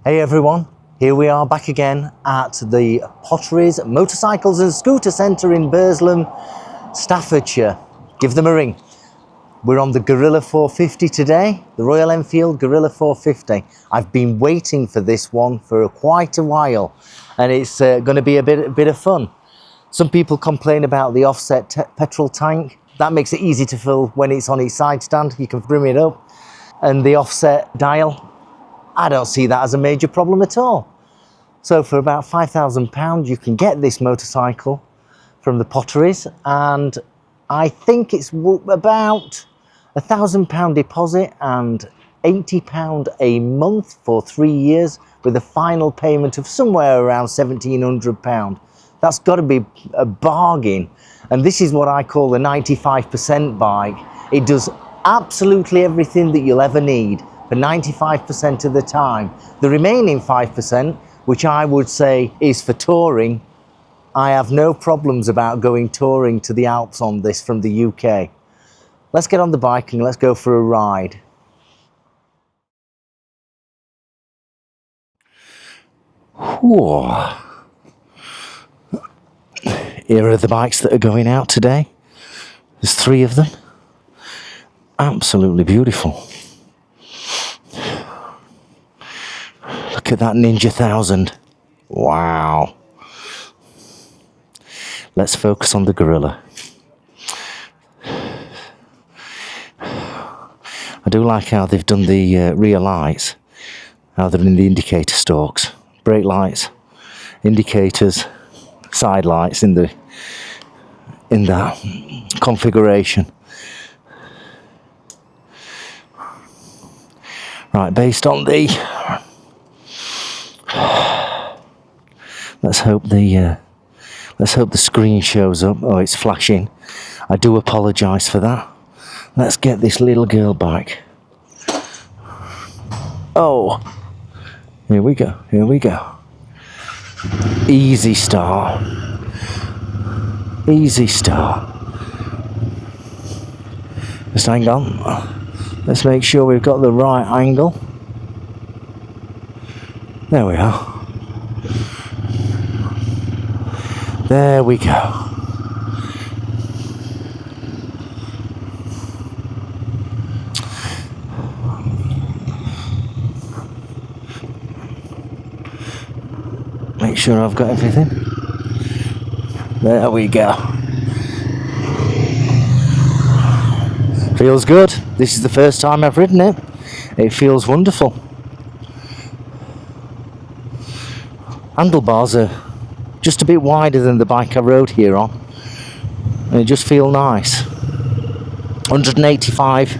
Hey everyone, here we are back again at the Potteries Motorcycles and Scooter Centre in Burslem, Staffordshire. Give them a ring. We're on the Guerrilla 450 today, the Royal Enfield Guerrilla 450. I've been waiting for this one for quite a while, and it's going to be a bit of fun. Some people complain about the offset petrol tank. That makes it easy to fill when it's on its side stand. You can bring it up. And the offset dial, I don't see that as a major problem at all. So for about £5,000 you can get this motorcycle from the Potteries, and I think it's about £1,000 deposit and £80 a month for 3 years, with a final payment of somewhere around £1,700. That's got to be a bargain. And this is what I call the 95% bike. It does absolutely everything that you'll ever need for 95% of the time. The remaining 5%, which I would say is for touring, I have no problems about going touring to the Alps on this from the UK. Let's get on the bike and let's go for a ride. Whoa. Here are the bikes that are going out today. There's 3 of them. Absolutely beautiful. Look at that Ninja 1000. Wow. Let's focus on the Guerrilla. I do like how they've done the rear lights, how they're in the indicator stalks. Brake lights, indicators, side lights in that configuration. Right, based on the let's hope the screen shows up. Oh, it's flashing. I do apologise for that. Let's get this little girl back. Oh, here we go, here we go. Easy start. Easy start. Just hang on. Let's make sure we've got the right angle. There we are. There we go. Make sure I've got everything. There we go. Feels good. This is the first time I've ridden it. It feels wonderful. Handlebars are just a bit wider than the bike I rode here on, and it just feels nice. 185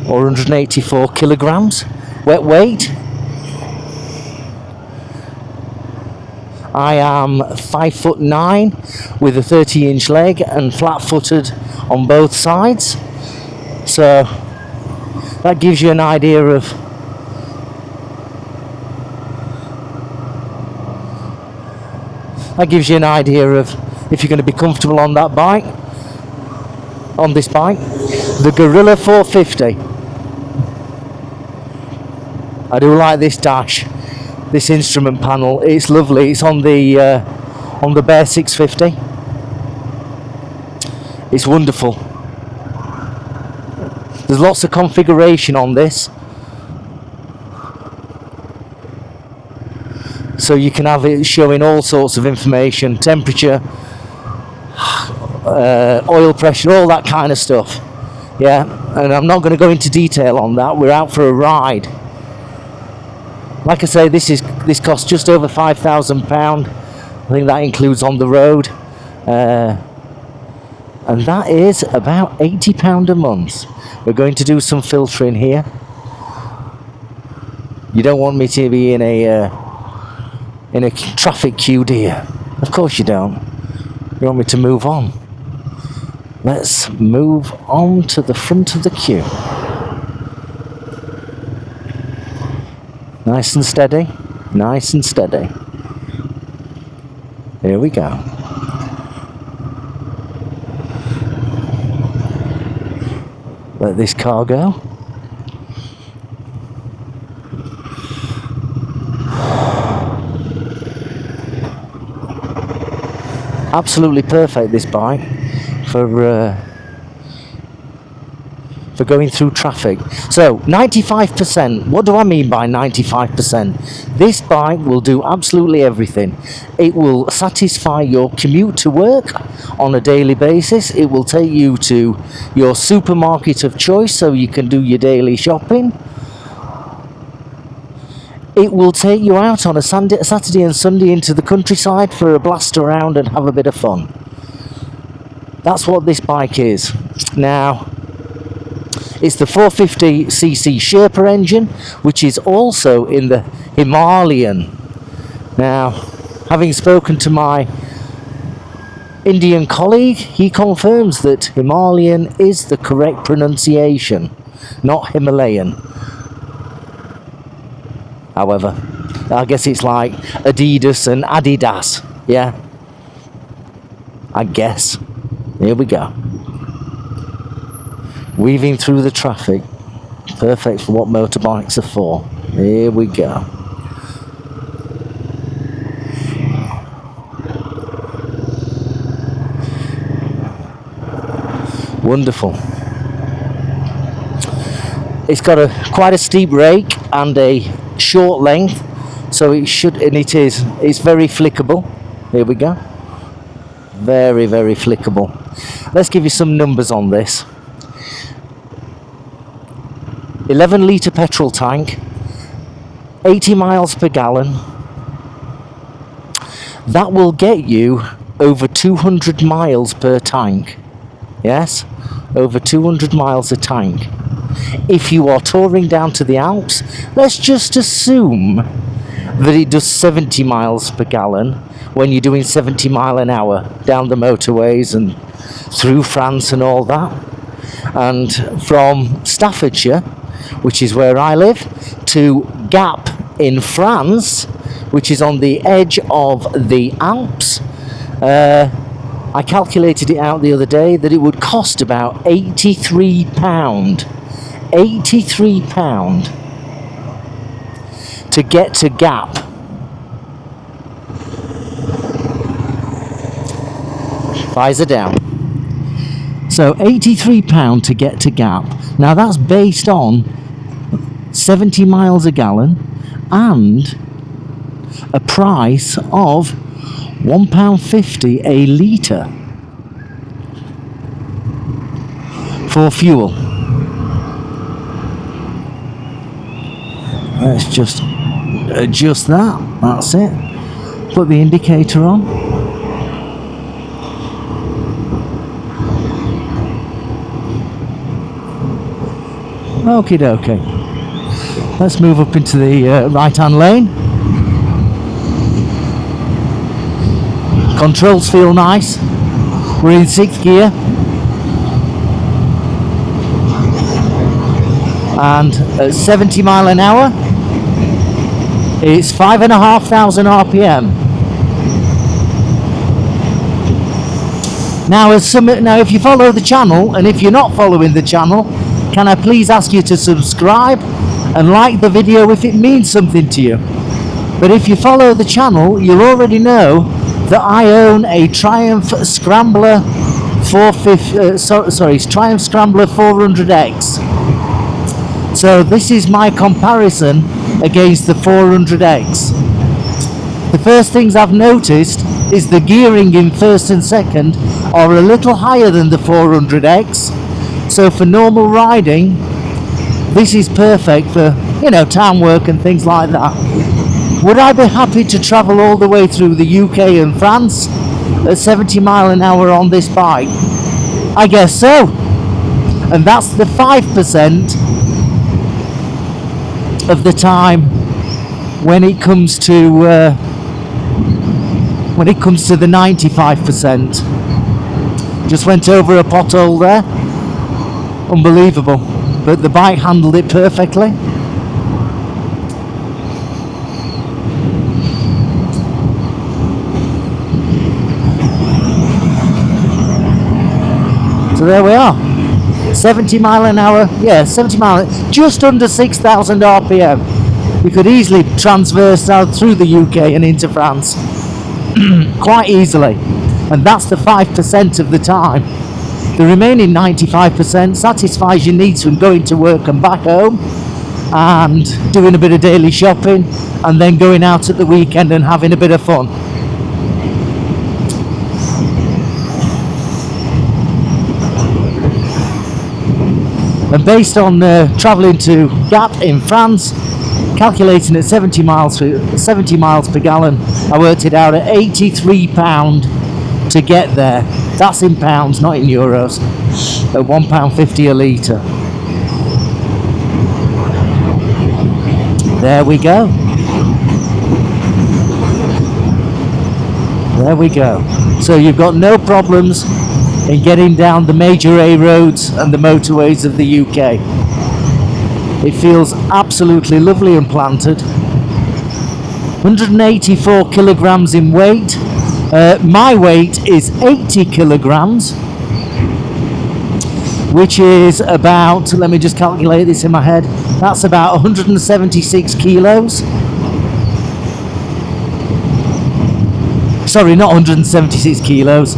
or 184 kilograms wet weight. I am 5'9" with a 30-inch leg and flat-footed on both sides. So that gives you an idea of if you're going to be comfortable on that bike, on this bike. The Guerrilla 450. I do like this dash, this instrument panel. It's lovely. It's on the Bear 650. It's wonderful. There's lots of configuration on this, so you can have it showing all sorts of information, temperature, oil pressure, all that kind of stuff. Yeah, and I'm not going to go into detail on that. We're out for a ride. Like I say, this costs just over £5,000. I think that includes on the road, and that is about £80 a month. We're going to do some filtering here. You don't want me to be in a traffic queue, do you? Of course you don't. You want me to move on. Let's move on to the front of the queue. Nice and steady, nice and steady. Here we go. Let this car go. Absolutely perfect, this bike, for going through traffic. So 95%, what do I mean by 95%? This bike will do absolutely everything. It will satisfy your commute to work on a daily basis. It will take you to your supermarket of choice so you can do your daily shopping. It will take you out on a Saturday and Sunday into the countryside for a blast around and have a bit of fun. That's what this bike is. Now, it's the 450cc Sherpa engine, which is also in the Himalayan. Now, having spoken to my Indian colleague, he confirms that Himalayan is the correct pronunciation, not Himalayan. However, I guess it's like Adidas and Adidas, yeah? I guess. Here we go. Weaving through the traffic. Perfect for what motorbikes are for. Here we go. Wonderful. It's got quite a steep rake and a short length, so it's very flickable. Here we go. Very, very flickable. Let's give you some numbers on this. 11 litre petrol tank, 80 miles per gallon. That will get you over 200 miles per tank. Yes, over 200 miles a tank. If you are touring down to the Alps, let's just assume that it does 70 miles per gallon when you're doing 70 mile an hour down the motorways and through France and all that. And from Staffordshire, which is where I live, to Gap in France, which is on the edge of the Alps, I calculated it out the other day that it would cost about £83. £83 to get to Gap. Visor down. So £83 to get to Gap. Now that's based on 70 miles a gallon and a price of £1.50 a litre for fuel. Let's just adjust that. That's it. Put the indicator on. Okie dokie. Let's move up into the right-hand lane. Controls feel nice. We're in 6th gear. And at 70 mile an hour, it's 5,500 RPM. Now, if you follow the channel, and if you're not following the channel, can I please ask you to subscribe and like the video if it means something to you. But if you follow the channel, you'll already know that I own a Triumph Scrambler Triumph Scrambler 400X. So this is my comparison against the 400X. The first things I've noticed is the gearing in first and second are a little higher than the 400X. So for normal riding, this is perfect for, town work and things like that. Would I be happy to travel all the way through the UK and France at 70 mile an hour on this bike? I guess so. And that's the 5% of the time when it comes to the 95%. Just went over a pothole there. Unbelievable. But the bike handled it perfectly. So there we are. 70 mile an hour. Yeah, 70 mile. Just under 6,000 RPM. You could easily transverse out through the UK and into France. Quite easily. and that's the 5% of the time. The remaining 95% satisfies your needs from going to work and back home, and doing a bit of daily shopping, and then going out at the weekend and having a bit of fun. And based on travelling to Gap in France, calculating at 70 miles per gallon, I worked it out at £83 to get there. That's in pounds, not in euros. At £1.50 a litre. There we go. There we go. So you've got no problems in getting down the major A roads and the motorways of the UK. It feels absolutely lovely and planted. 184 kilograms in weight. My weight is 80 kilograms, which is about, let me just calculate this in my head, that's about 176 kilos. Sorry, not 176 kilos.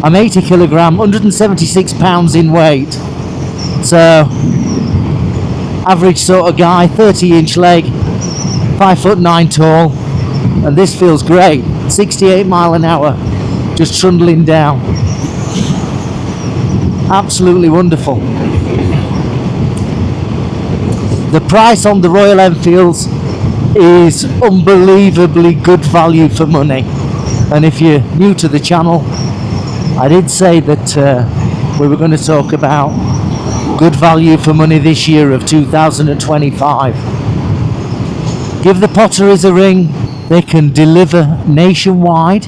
I'm 80 kilogram, 176 pounds in weight. So, average sort of guy, 30-inch leg, 5'9" tall, and this feels great. 68 mile an hour, just trundling down. Absolutely wonderful. The price on the Royal Enfields is unbelievably good value for money. And if you're new to the channel, I did say that we were going to talk about good value for money this year of 2025. Give the Potteries a ring. They can deliver nationwide.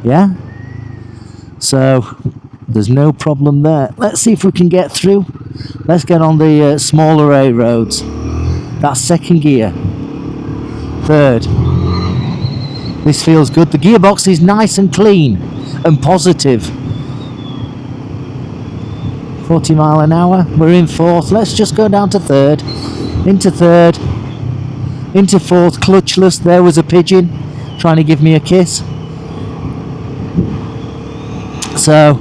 Yeah? So there's no problem there. Let's see if we can get through. Let's get on the smaller A roads. That's second gear. Third. This feels good. The gearbox is nice and clean and positive. 40 mile an hour. We're in fourth. Let's just go down to third. Into third. Into fourth. Clutchless. There was a pigeon trying to give me a kiss. So,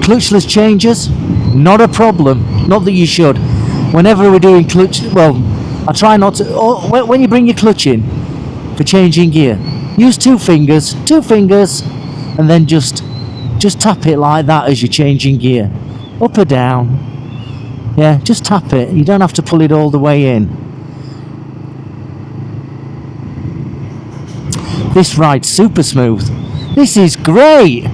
clutchless changes, not a problem. Not that you should. Whenever we're doing clutch, well, I try not to. When you bring your clutch in for changing gear, use two fingers, and then just tap it like that as you're changing gear, up or down. Yeah, just tap it. You don't have to pull it all the way in. This ride's super smooth. This is great.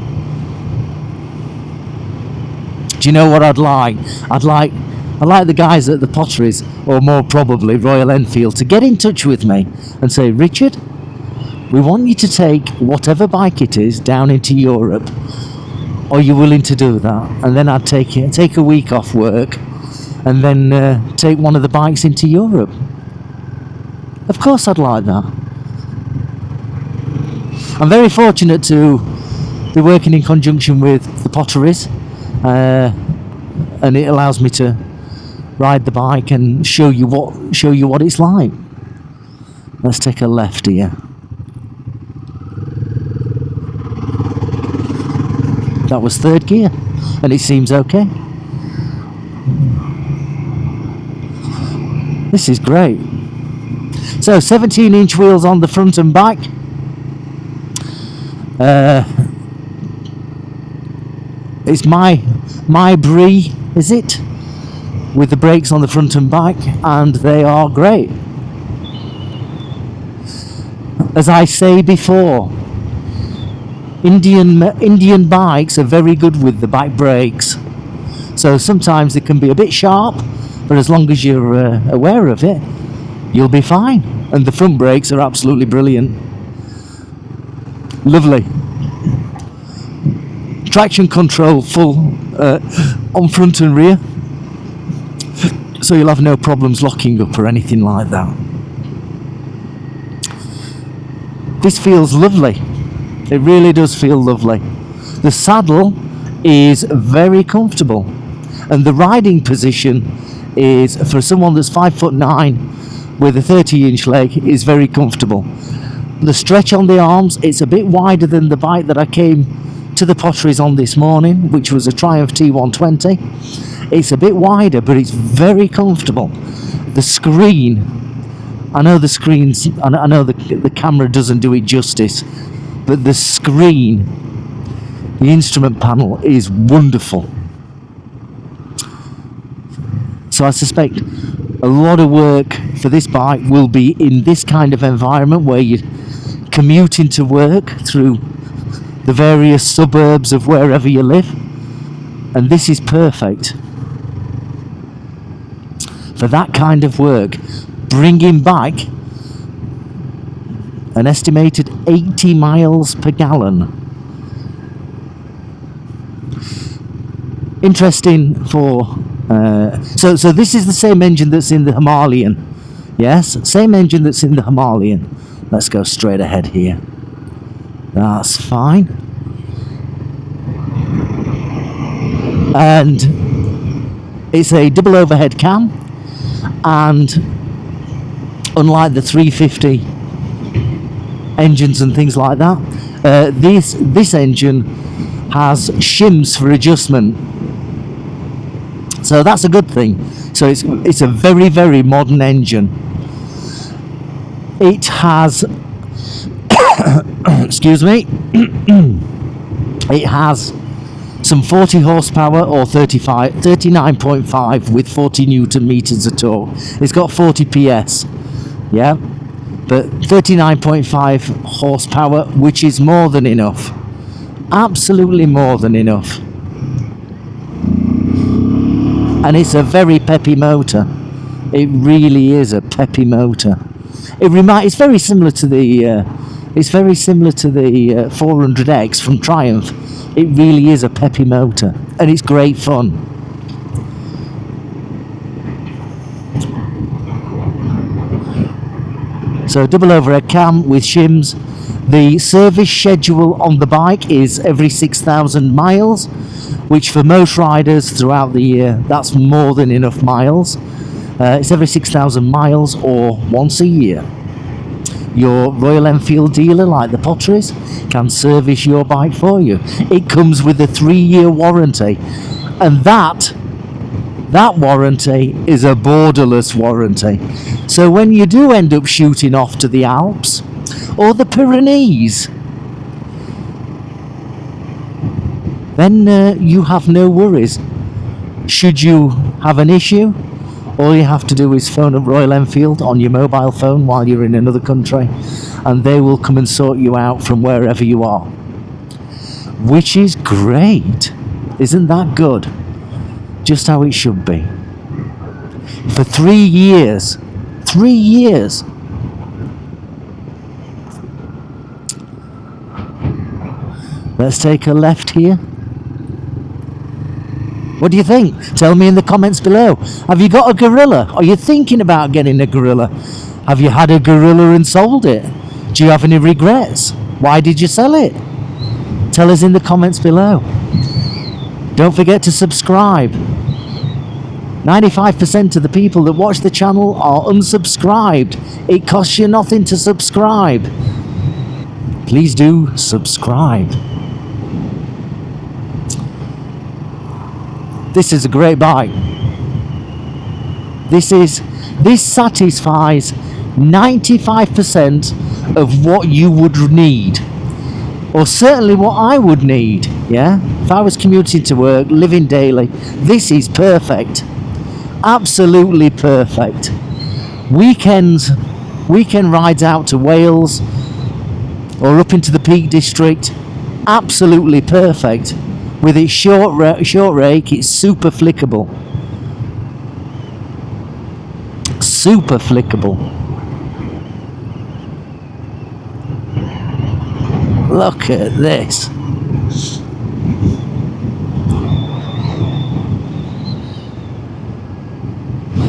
Do you know what I'd like? I'd like the guys at the Potteries, or more probably Royal Enfield, to get in touch with me and say, Richard, we want you to take whatever bike it is down into Europe. Are you willing to do that? And then I'd take a week off work and then take one of the bikes into Europe. Of course I'd like that. I'm very fortunate to be working in conjunction with the Potteries, and it allows me to ride the bike and show you what it's like. Let's take a left here. That was third gear, and it seems okay. This is great. So 17-inch wheels on the front and back. It's my Brie, is it? With the brakes on the front and back, and they are great. As I say before, Indian bikes are very good with the back brakes. So sometimes they can be a bit sharp, but as long as you're aware of it, you'll be fine. And the front brakes are absolutely brilliant. Lovely. Traction control full on front and rear, so you'll have no problems locking up or anything like that. This feels lovely. It really does feel lovely. The saddle is very comfortable, and the riding position is, for someone that's 5'9" with a 30-inch leg, is very comfortable. The stretch on the arms, it's a bit wider than the bike that I came to the potteries on this morning, which was a Triumph T120. It's a bit wider, but it's very comfortable. The screen, I know the screens, I know the camera doesn't do it justice, but the screen, the instrument panel is wonderful. So I suspect a lot of work for this bike will be in this kind of environment where you commute into work through the various suburbs of wherever you live, and this is perfect for that kind of work, bringing back an estimated 80 miles per gallon. Interesting for so this is the same engine that's in the Himalayan. Yes, same engine that's in the Himalayan. Let's go straight ahead here. That's fine. And it's a double overhead cam, and unlike the 350 engines and things like that, this engine has shims for adjustment. So that's a good thing. So it's a very, very modern engine. It has excuse me, it has some 40 horsepower or 39.5 with 40 newton meters of torque. It's got 40 PS, yeah, but 39.5 horsepower, which is more than enough, absolutely more than enough. And it's a very peppy motor. It really is a peppy motor. It's very similar to the 400X from Triumph. It really is a peppy motor, and it's great fun. So double overhead cam with shims. The service schedule on the bike is every 6,000 miles, which for most riders throughout the year, that's more than enough miles. It's every 6,000 miles or once a year. Your Royal Enfield dealer, like the Potteries, can service your bike for you. It comes with a 3-year warranty, and that warranty is a borderless warranty. So when you do end up shooting off to the Alps or the Pyrenees, then you have no worries. Should you have an issue, all you have to do is phone up Royal Enfield on your mobile phone while you're in another country, and they will come and sort you out from wherever you are. Which is great. Isn't that good? Just how it should be. For 3 years. 3 years. Let's take a left here. What do you think? Tell me in the comments below. Have you got a Guerrilla? Are you thinking about getting a Guerrilla? Have you had a Guerrilla and sold it? Do you have any regrets? Why did you sell it? Tell us in the comments below. Don't forget to subscribe. 95% of the people that watch the channel are unsubscribed. It costs you nothing to subscribe. Please do subscribe. This is a great bike. This satisfies 95% of what you would need, or certainly what I would need. Yeah, if I was commuting to work, living daily, this is perfect. Absolutely perfect. Weekend rides out to Wales or up into the Peak District, absolutely perfect. With its short rake, it's super flickable. Super flickable. Look at this.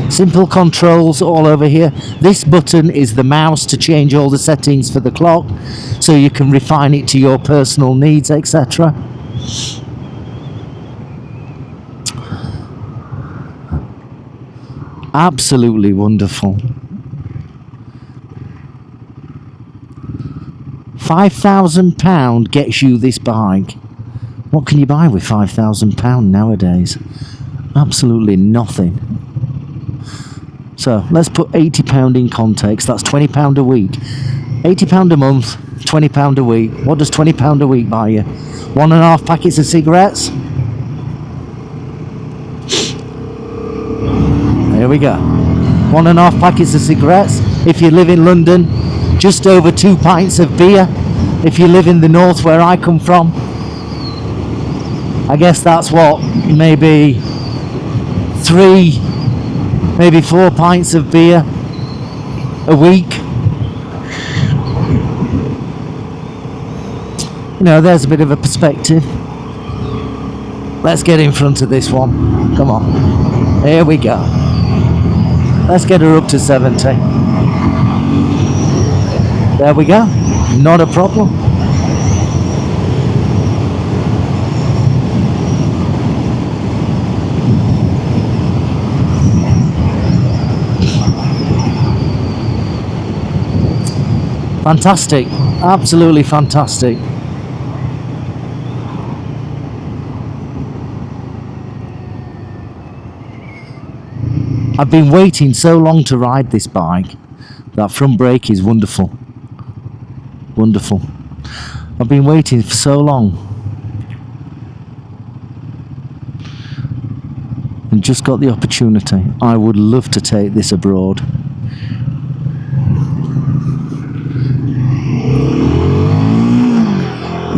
Simple controls all over here. This button is the mouse to change all the settings for the clock, so you can refine it to your personal needs, etc. Absolutely wonderful. £5,000 gets you this bike. What can you buy with £5,000 nowadays? Absolutely nothing. So let's put £80 in context. That's £20 a week. £80 a month, £20 a week. What does £20 a week buy you? 1.5 packets of cigarettes. There we go. 1.5 packets of cigarettes. If you live in London, just over 2 pints of beer. If you live in the north where I come from, I guess that's what, maybe 3, maybe 4 pints of beer a week. You know, there's a bit of a perspective. Let's get in front of this one. Come on. Here we go. Let's get her up to 70. There we go. Not a problem. Fantastic. Absolutely fantastic. I've been waiting so long to ride this bike. That front brake is wonderful. Wonderful. I've been waiting for so long. And just got the opportunity. I would love to take this abroad.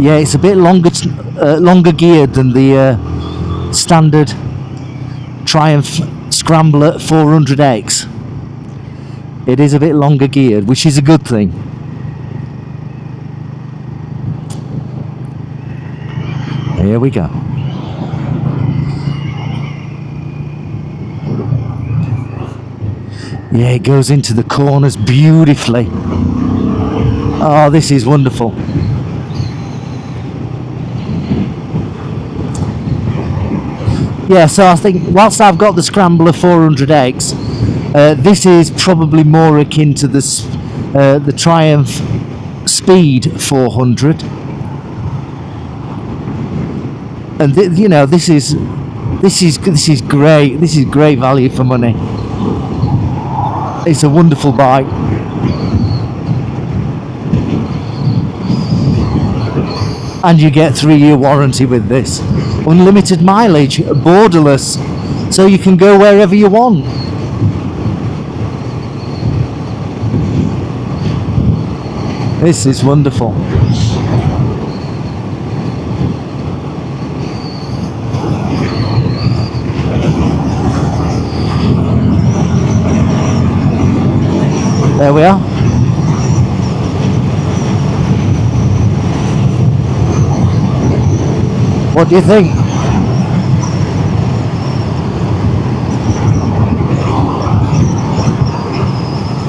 Yeah, it's a bit longer geared than the standard Triumph Scrambler 400X. It is a bit longer geared, which is a good thing. Here we go. Yeah, it goes into the corners beautifully. Oh, this is wonderful. Yeah, so I think whilst I've got the Scrambler 400X, this is probably more akin to the Triumph Speed 400, and you know, this is great. This is great value for money. It's a wonderful bike. And you get 3-year warranty with this. Unlimited mileage, borderless, so you can go wherever you want. This is wonderful. There we are. What do you think?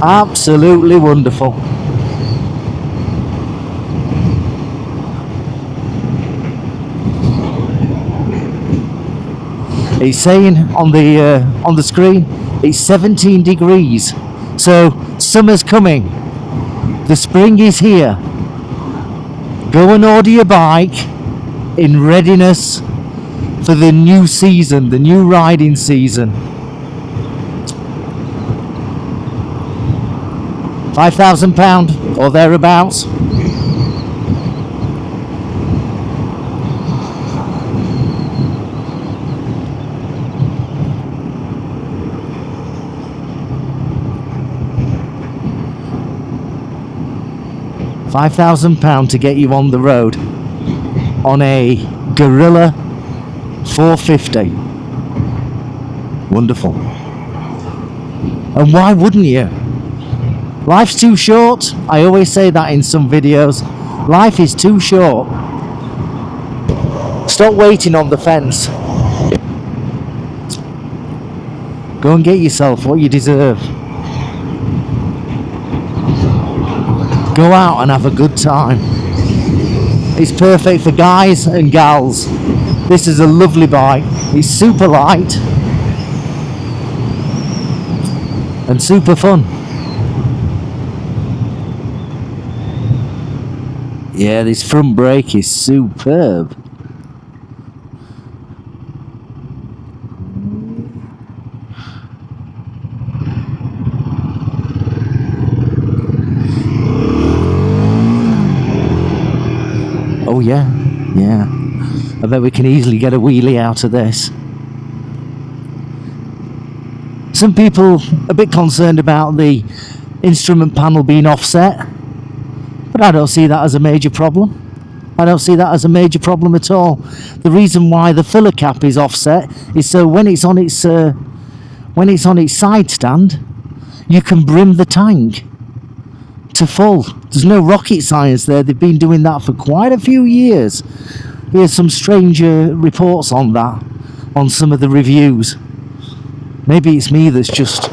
Absolutely wonderful. It's saying on the screen it's 17 degrees, so summer's coming. The spring is here. Go and order your bike in readiness for the new season, the new riding season. £5,000 or thereabouts. £5,000 to get you on the road on a Guerrilla 450. Wonderful. And why wouldn't you? Life's too short. I always say that in some videos. Life is too short. Stop waiting on the fence. Go and get yourself what you deserve. Go out and have a good time. It's perfect for guys and gals. This is a lovely bike. It's super light and super fun. Yeah, this front brake is superb. Oh yeah, yeah. I bet we can easily get a wheelie out of this. Some people a bit concerned about the instrument panel being offset, but I don't see that as a major problem. I don't see that as a major problem at all. The reason why the filler cap is offset is so when it's on its side stand, you can brim the tank to full. There's no rocket science there. They've been doing that for quite a few years. Here's some strange reports on that, on some of the reviews. Maybe it's me that's just,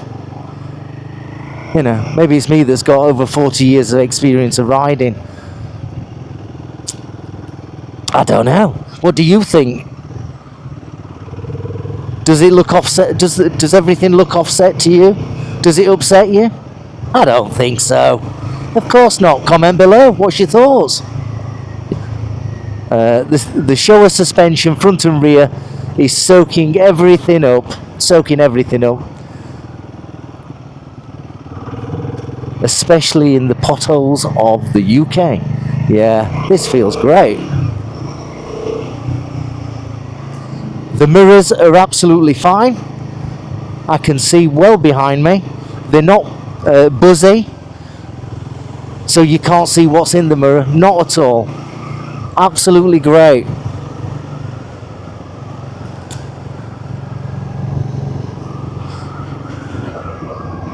maybe it's me that's got over 40 years of experience of riding. I don't know. What do you think? Does it look offset? Does everything look offset to you? Does it upset you? I don't think so. Of course not. Comment below. What's your thoughts? The shower suspension, front and rear, is soaking everything up. Especially in the potholes of the UK. Yeah, this feels great. The mirrors are absolutely fine. I can see well behind me. They're not buzzy, so you can't see what's in the mirror. Not at all. Absolutely great.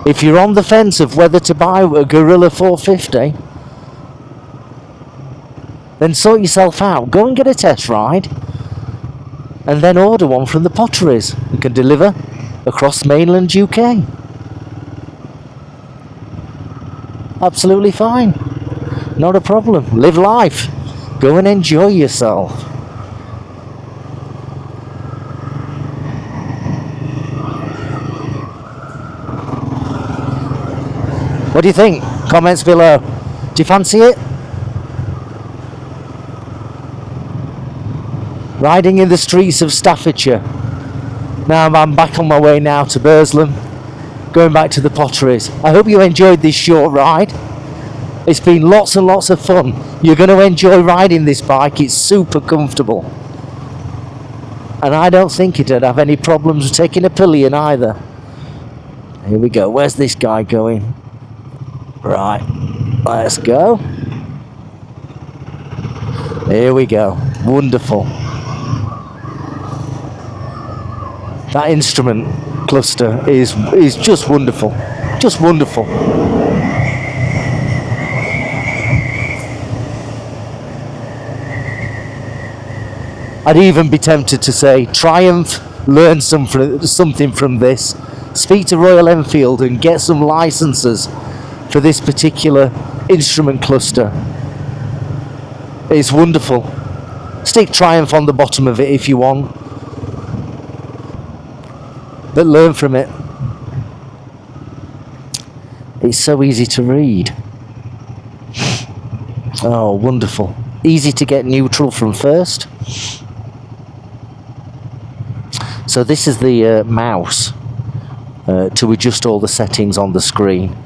If you're on the fence of whether to buy a Guerrilla 450, then sort yourself out. Go and get a test ride, and then order one from the Potteries. You can deliver across mainland UK. Absolutely fine. Not a problem. Live life. Go and enjoy yourself. What do you think? Comments below. Do you fancy it? Riding in the streets of Staffordshire. Now I'm back on my way now to Burslem, going back to the Potteries. I hope you enjoyed this short ride. It's been lots and lots of fun. You're going to enjoy riding this bike. It's super comfortable. And I don't think it'd have any problems with taking a pillion either. Here we go. Where's this guy going? Right, let's go. Here we go. Wonderful. That instrument cluster is just wonderful. Just wonderful. I'd even be tempted to say, Triumph, learn something from this. Speak to Royal Enfield and get some licenses for this particular instrument cluster. It's wonderful. Stick Triumph on the bottom of it if you want, but learn from it. It's so easy to read. Oh, wonderful. Easy to get neutral from first. So this is the mouse to adjust all the settings on the screen.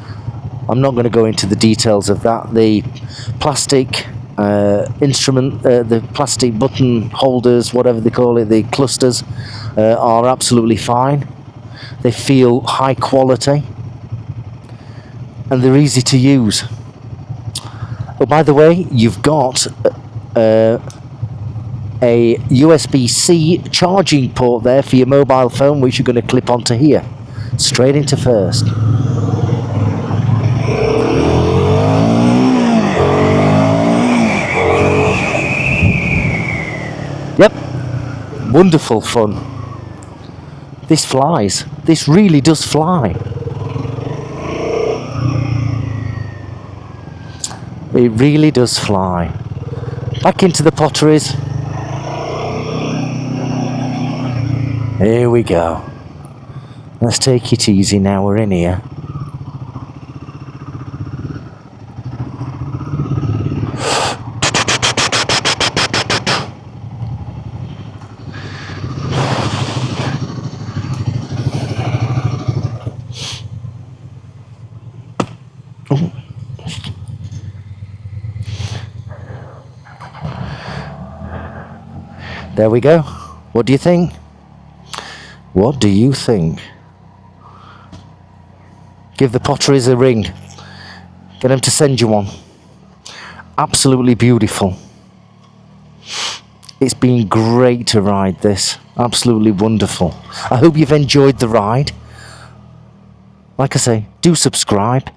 I'm not going to go into the details of that. The plastic instrument, the plastic button holders, whatever they call it, the clusters, are absolutely fine. They feel high quality and they're easy to use. Oh, by the way, you've got a USB-C charging port there for your mobile phone, which you're going to clip onto here, straight into first. Yep, wonderful fun. This flies. This really does fly. It really does fly. Back into the Potteries. Here we go. Let's take it easy now we're in here. There we go. What do you think? What do you think? Give the Potteries a ring. Get them to send you one. Absolutely beautiful. It's been great to ride this. Absolutely wonderful. I hope you've enjoyed the ride. Like I say, do subscribe.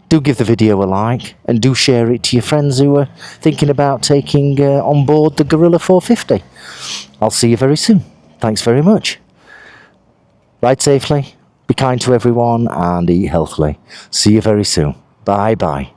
Do give the video a like. And do share it to your friends who are thinking about taking on board the Guerrilla 450. I'll see you very soon. Thanks very much. Ride safely. Be kind to everyone and eat healthily. See you very soon. Bye bye.